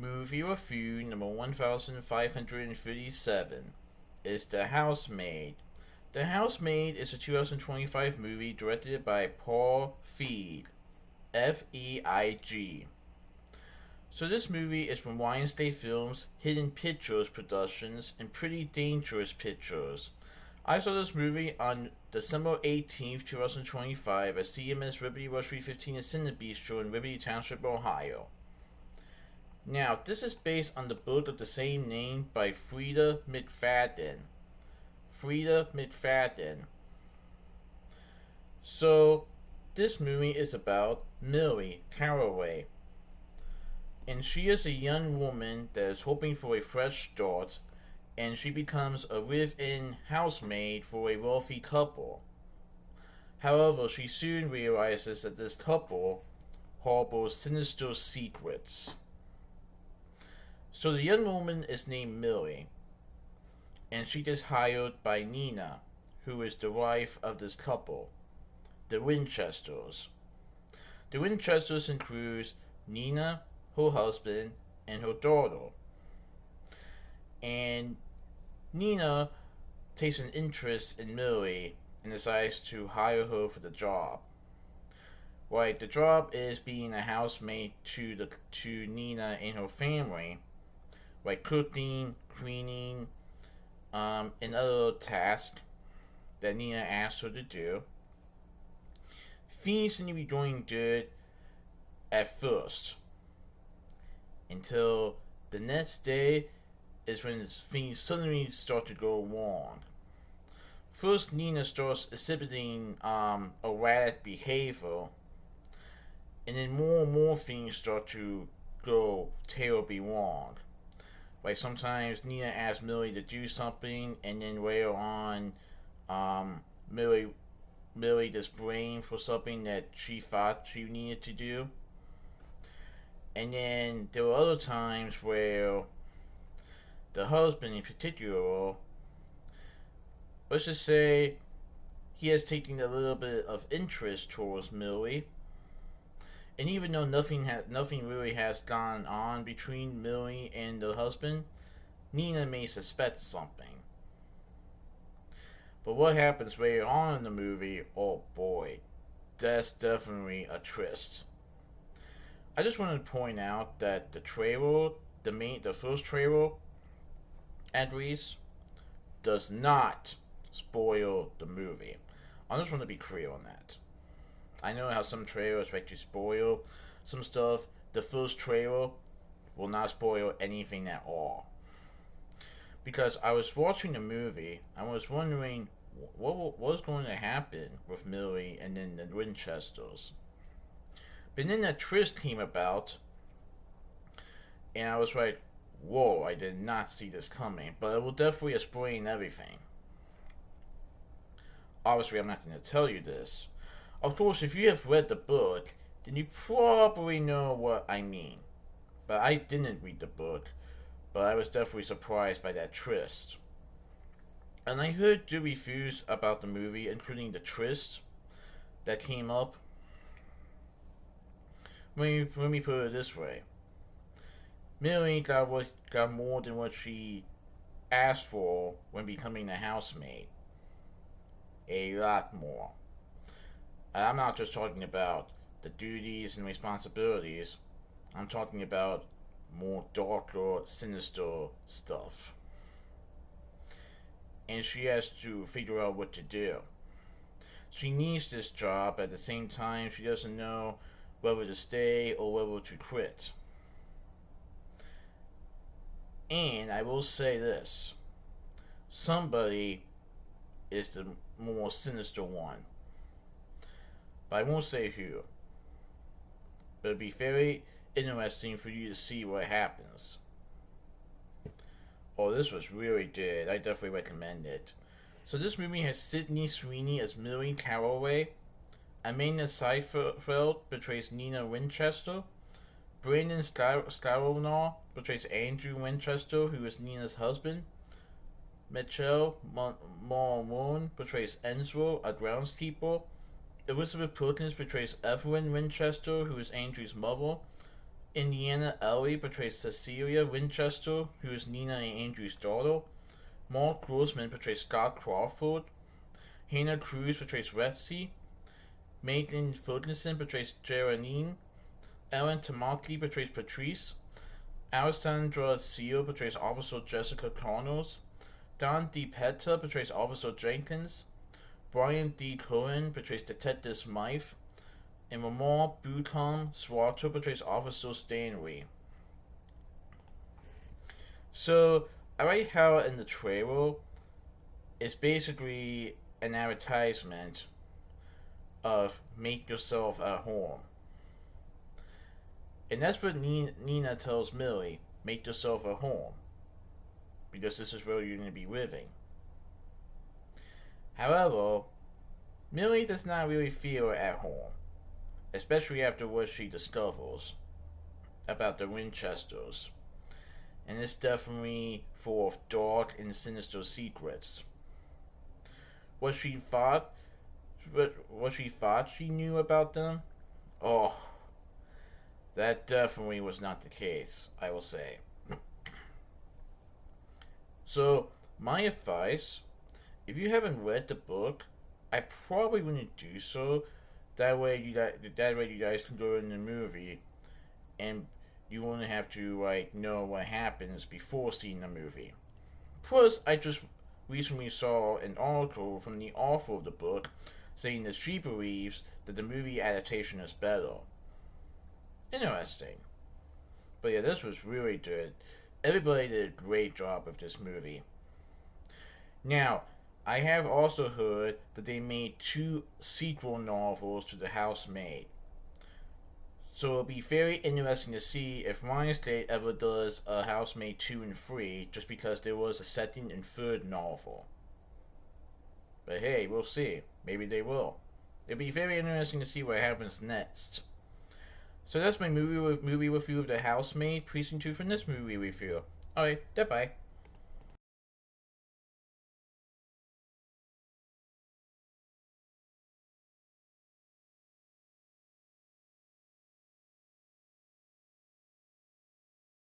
Movie review number 1537 is The Housemaid. The Housemaid is a 2025 movie directed by Paul Feig, Feig. So this movie is from Lionsgate Films, Hidden Pictures Productions, and Pretty Dangerous Pictures. I saw this movie on December 18th, 2025 at CMS Liberty Rush 315 in Cinebistro in Liberty Township, Ohio. Now, this is based on the book of the same name by Frida McFadden. So, this movie is about Millie Caraway. And she is a young woman that is hoping for a fresh start, and she becomes a live-in housemaid for a wealthy couple. However, she soon realizes that this couple harbors sinister secrets. So the young woman is named Millie, and she gets hired by Nina, who is the wife of this couple, the Winchesters. The Winchesters includes Nina, her husband, and her daughter. And Nina takes an interest in Millie and decides to hire her for the job. Right, the job is being a housemaid to Nina and her family, like cooking, cleaning, and other tasks that Nina asked her to do. Things seem to be going good at first, until the next day is when things suddenly start to go wrong. First, Nina starts exhibiting erratic behavior, and then more and more things start to go terribly wrong. Like sometimes Nina asks Millie to do something, and then later on, Millie just blamed for something that she thought she needed to do. And then there were other times where the husband in particular, let's just say, he has taken a little bit of interest towards Millie. And even though nothing really has gone on between Millie and the husband, Nina may suspect something. But what happens later on in the movie, oh boy, that's definitely a twist. I just wanted to point out that the trailer, the first trailer, at least, does not spoil the movie. I just want to be clear on that. I know how some trailers like to spoil some stuff. The first trailer will not spoil anything at all. Because I was watching the movie, I was wondering what was going to happen with Millie and then the Winchesters. But then that twist came about, and I was like, whoa, I did not see this coming. But it will definitely explain everything. Obviously, I'm not going to tell you this. Of course, if you have read the book, then you probably know what I mean. But I didn't read the book, but I was definitely surprised by that twist. And I heard the reviews about the movie, including the twist that came up. Let me put it this way. Millie got more than what she asked for when becoming a housemaid. A lot more. I'm not just talking about the duties and responsibilities. I'm talking about more darker, sinister stuff. And she has to figure out what to do. She needs this job. At the same time, she doesn't know whether to stay or whether to quit. And I will say this. Somebody is the more sinister one. But I won't say who. But it'll be very interesting for you to see what happens. Oh, this was really good. I definitely recommend it. So this movie has Sydney Sweeney as Millie Caraway. Amanda Seyfried portrays Nina Winchester. Brandon Scaronar portrays Andrew Winchester, who is Nina's husband. Michelle Mulroon portrays Enzo, a groundskeeper. Elizabeth Perkins portrays Evelyn Winchester, who is Andrew's mother. Indiana Ellie portrays Cecilia Winchester, who is Nina and Andrew's daughter. Mark Grossman portrays Scott Crawford. Hannah Cruz portrays Betsy. Maitland Ferguson portrays Geraldine. Ellen Tamaki portrays Patrice. Alessandra Seal portrays Officer Jessica Connors. Don DePetta portrays Officer Jenkins. Brian D. Cohen portrays Detective Smythe. And Lamar Bhutan Swatter portrays Officer Stanley. So, I like how in the trailer, it's basically an advertisement of make yourself at home. And that's what Nina tells Millie, make yourself at home. Because this is where you're going to be living. However, Millie does not really feel at home. Especially after what she discovers about the Winchesters. And it's definitely full of dark and sinister secrets. What she thought she knew about them? Oh, that definitely was not the case, I will say. So, my advice, if you haven't read the book, I probably wouldn't do so. That way you guys can go in the movie, and you won't have to know what happens before seeing the movie. Plus, I just recently saw an article from the author of the book saying that she believes that the movie adaptation is better. Interesting. But yeah, this was really good. Everybody did a great job with this movie. Now, I have also heard that they made 2 sequel novels to The Housemaid. So it'll be very interesting to see if Lionsgate ever does a Housemaid 2 and 3, just because there was a second and third novel. But hey, we'll see. Maybe they will. It'll be very interesting to see what happens next. So that's my movie review of The Housemaid. Please tune in for this movie review. Alright, goodbye.